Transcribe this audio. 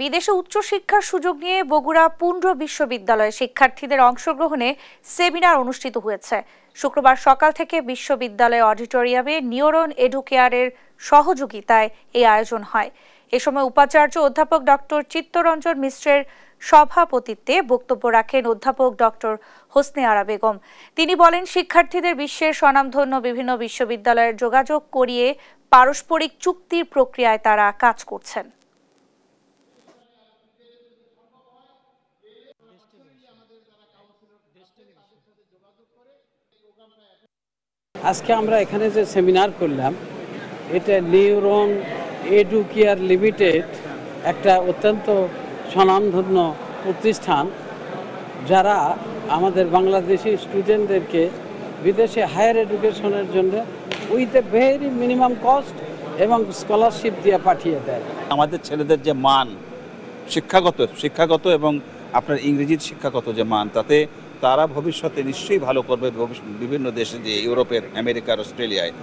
বিদেশে উচ্চশিক্ষার সুযোগ নিয়ে বগুড়া পুন্ড্র বিশ্ববিদ্যালয়ে শিক্ষার্থীদের অংশগ্রহণে সেমিনার অনুষ্ঠিত হয়েছে। শুক্রবার সকাল থেকে বিশ্ববিদ্যালয় অডিটোরিয়ামে নিউরন এডুকেয়ারের সহযোগিতায় এই আয়োজন হয়। এ সময় উপাচার্য অধ্যাপক ডক্টর চিত্তরঞ্জন মিশ্রের সভাপতিত্বে বক্তব্য রাখেন অধ্যাপক ডক্টর হোসনে আরা বেগম। তিনি বলেন, শিক্ষার্থীদের বিশ্বের স্বনামধন্য বিভিন্ন বিশ্ববিদ্যালয়ের যোগাযোগ করিয়ে পারস্পরিক চুক্তির প্রক্রিয়ায় তারা কাজ করছেন। আজকে আমরা এখানে যে সেমিনার করলাম, এটা নিউরন এডুকেয়ার লিমিটেড একটা অত্যন্ত স্বনামধন্য প্রতিষ্ঠান, যারা আমাদের বাংলাদেশি স্টুডেন্টদেরকে বিদেশে হায়ার এডুকেশনের জন্য with a very minimum cost এবং স্কলারশিপ দিয়ে পাঠিয়ে দেয়। আমাদের ছেলেদের যে মান শিক্ষাগত এবং আপনার ইংরেজির শিক্ষাগত যে মান, তাতে তারা ভবিষ্যতে নিশ্চয়ই ভালো করবে বিভিন্ন দেশে, যে ইউরোপের, আমেরিকার, অস্ট্রেলিয়ায়।